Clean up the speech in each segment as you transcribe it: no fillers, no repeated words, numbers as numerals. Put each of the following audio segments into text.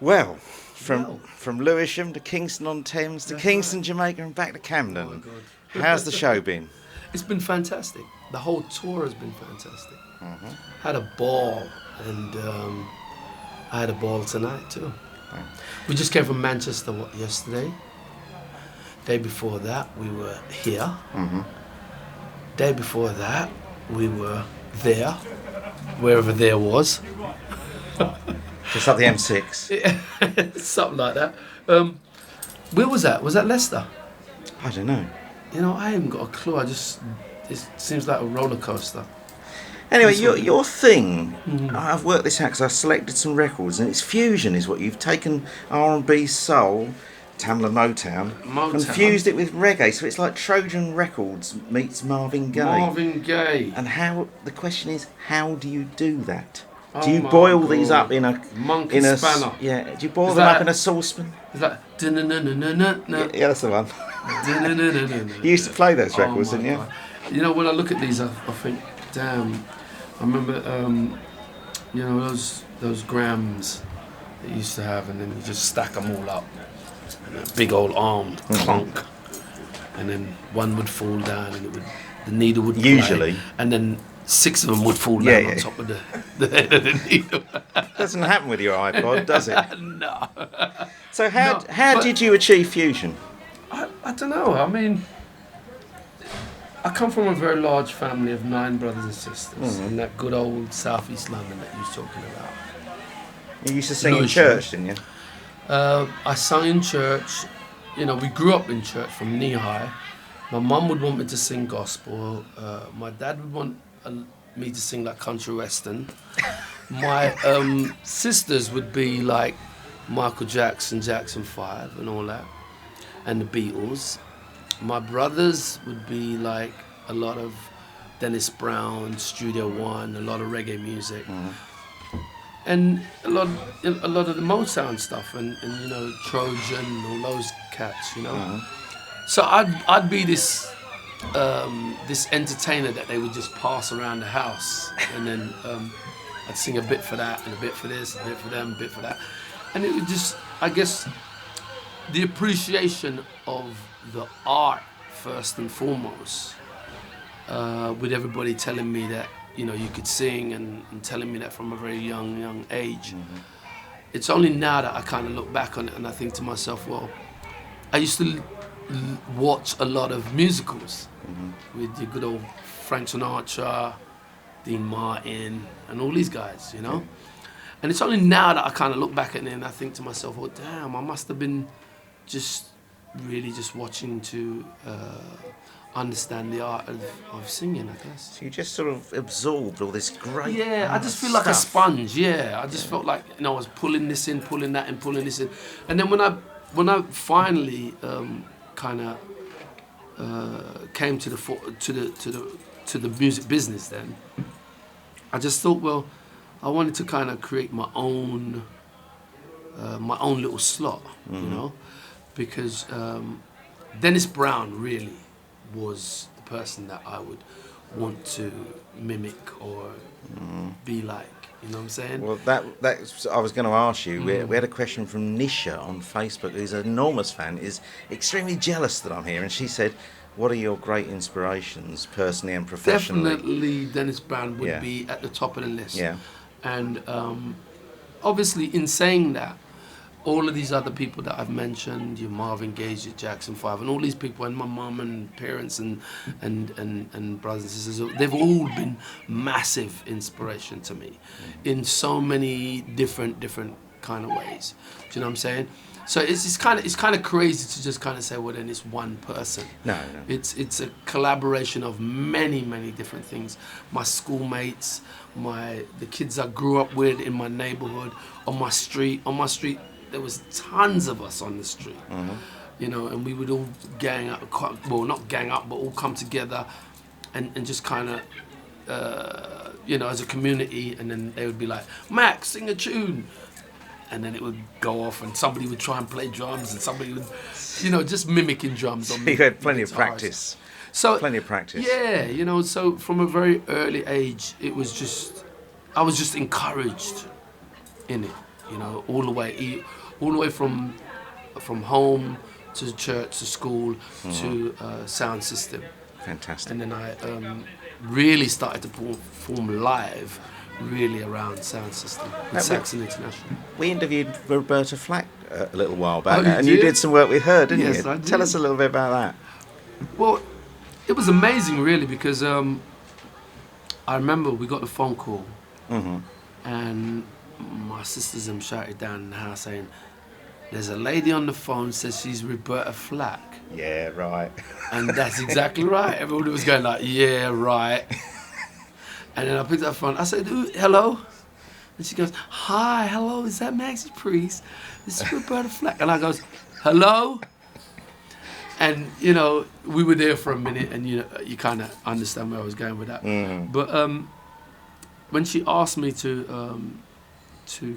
Well, from Lewisham to Kingston-on-Thames to Kingston, Jamaica, and back to Camden. Oh my God. How's the show been? It's been fantastic. The whole tour has been fantastic. Had a ball, and I had a ball tonight too. We just came from Manchester yesterday. Day before that, we were here. Day before that, we were there, wherever there was. Just like the M6. Yeah, something like that. Where was that? Was that Leicester? I don't know. You know, I haven't got a clue. It seems like a roller coaster. Anyway, your thing, I've worked this out because I selected some records, and it's fusion is what you've taken R&B, soul, Tamla Motown, and fused it with reggae. So it's like Trojan Records meets Marvin Gaye. Marvin Gaye. And the question is, how do you do that? Do you boil these up in a monkey spanner? Yeah. Do you boil them up in a saucepan? Is that? Yeah, that's the one. You used to play those records, didn't you? God. You know, when I look at these, I think, damn. I remember, you know, those grams that you used to have, and then you just stack them all up, and a big old armed clunk, and then one would fall down, and the needle would usually, play, and then 6 of them would fall down on top of the head of the needle. Doesn't happen with your iPod, does it? No. So how did you achieve fusion? I don't know. I mean, I come from a very large family of 9 brothers and sisters in that good old southeast London that you was talking about. You used to sing in church, didn't you? I sang in church. You know, we grew up in church from knee high. My mum would want me to sing gospel. My dad would want me to sing like country western. My sisters would be like Michael Jackson, Jackson 5 and all that, and the Beatles. My brothers would be like a lot of Dennis Brown, Studio One, a lot of reggae music, and a lot of the Motown stuff, and you know, Trojan, all those cats, you know. So I'd be this entertainer that they would just pass around the house, and then I'd sing a bit for that, and a bit for this, a bit for them, a bit for that, and it would just, I guess, the appreciation of the art first and foremost, with everybody telling me that, you know, you could sing, and telling me that from a very young age. It's only now that I kind of look back on it and I think to myself, well, I used to watch a lot of musicals with the good old Frank Sinatra, Dean Martin, and all these guys, you know. And it's only now that I kind of look back at it and I think to myself, oh damn, I must have been really just watching to understand the art of singing, I guess. So you just sort of absorbed all this great I just feel like a sponge, I just felt like, you know, I was pulling this in, pulling that in, pulling this in. And then when I finally kind of came to the music business, then I just thought, well, I wanted to kind of create my own little slot, you know, because Dennis Brown really was the person that I would want to mimic or be like. You know what I'm saying? Well, that's I was going to ask you. We had a question from Nisha on Facebook, who's an enormous fan, is extremely jealous that I'm here, and she said, what are your great inspirations, personally and professionally? Definitely Dennis Brown would be at the top of the list. Yeah. And obviously, in saying that, all of these other people that I've mentioned, your Marvin Gaye, your Jackson 5, and all these people, and my mum and parents and brothers and sisters, they've all been massive inspiration to me in so many different kind of ways. Do you know what I'm saying? So it's kind of crazy to just kind of say, well, then it's one person. No. It's a collaboration of many different things. My schoolmates, the kids I grew up with in my neighborhood, on my street. There was tons of us on the street, you know, and we would all gang up, well, not gang up, but all come together and just kind of, you know, as a community, and then they would be like, Max, sing a tune. And then it would go off and somebody would try and play drums and somebody would, you know, just mimicking drums. You had plenty of practice. Plenty of practice. Yeah, you know, so from a very early age, I was just encouraged in it. You know, all the way from home to church to school to sound system. Fantastic. And then I really started to perform live, really around sound system with Saxon International. We interviewed Roberta Flack a little while back, Oh, and you did some work with her, didn't Yes, you? I did. Tell us a little bit about that. Well, it was amazing, really, because I remember we got the phone call, and my sisters shouted down in the house saying, "There's a lady on the phone says she's Roberta Flack." Yeah, right. And that's exactly right. Everybody was going like, "Yeah, right." And then I picked up the phone. I said, "Hello?" And she goes, "Hi, hello, is that Maxi Priest? This is Roberta Flack." And I goes, "Hello?" And, you know, we were there for a minute, and, you know, you kind of understand where I was going with that. But when she asked me to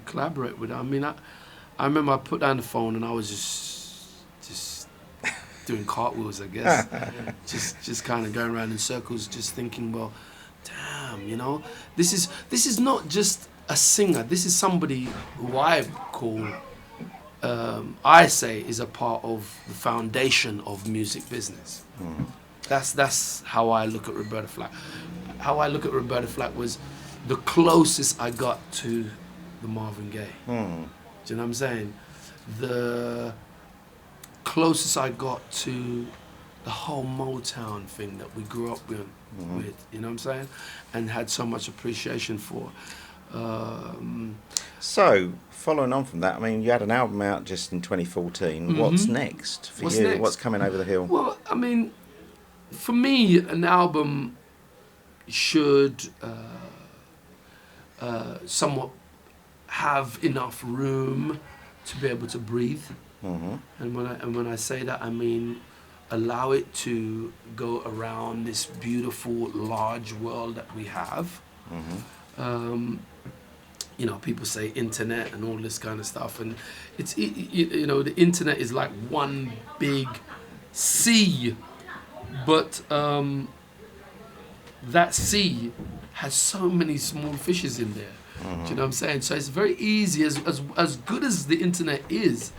collaborate with her, I mean, I remember I put down the phone and I was just doing cartwheels, I guess. just kind of going around in circles, just thinking, well, damn, you know, this is not just a singer. This is somebody who I call, I say, is a part of the foundation of music business. That's how I look at Roberta Flack. How I look at Roberta Flack was the closest I got to the Marvin Gaye. Do you know what I'm saying? The closest I got to the whole Motown thing that we grew up with, you know what I'm saying? And had so much appreciation for. So, following on from that, I mean, you had an album out just in 2014. What's next for you? Next? What's coming over the hill? Well, I mean, for me, an album should somewhat have enough room to be able to breathe. And when I say that, I mean allow it to go around this beautiful, large world that we have. You know, people say internet and all this kind of stuff, and it's you know, the internet is like one big sea, but that sea has so many small fishes in there. Do you know what I'm saying? So it's very easy, as good as the internet is,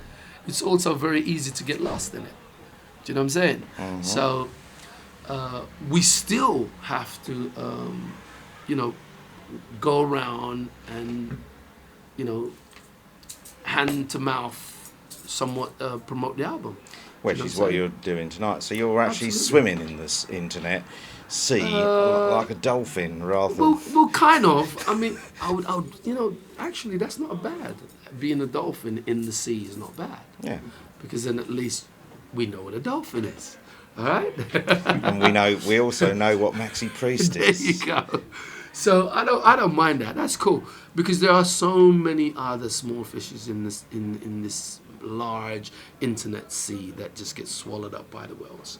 it's also very easy to get lost in it. Do you know what I'm saying? So we still have to, you know, go around and, you know, hand to mouth somewhat promote the album. Which You know is what I'm what saying? you're doing tonight. So you're actually Absolutely. swimming in this internet sea like a dolphin rather than... Well, kind of. I mean, I would, you know, actually, that's not bad. Being a dolphin in the sea is not bad. Yeah. Because then at least we know what a dolphin is. All right? And we also know what Maxi Priest There is. you go. So I don't mind that. That's cool because there are so many other small fishes in this in this large internet sea that just get swallowed up by the whales.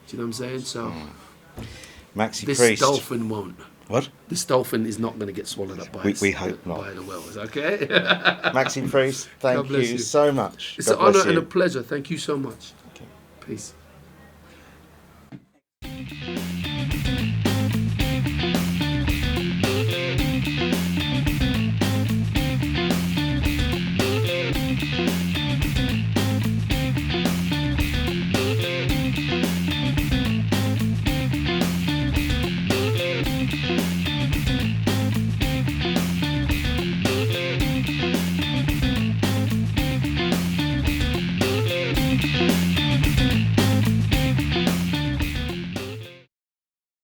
Do you know what I'm saying? So Maxi this Priest. dolphin won't. What? This dolphin is not going to get swallowed up by We hope not. by the whales. Okay. Maxi Priest, God thank bless you you. so much. It's God an honor bless and you. a pleasure. Thank you so much. Okay. Peace.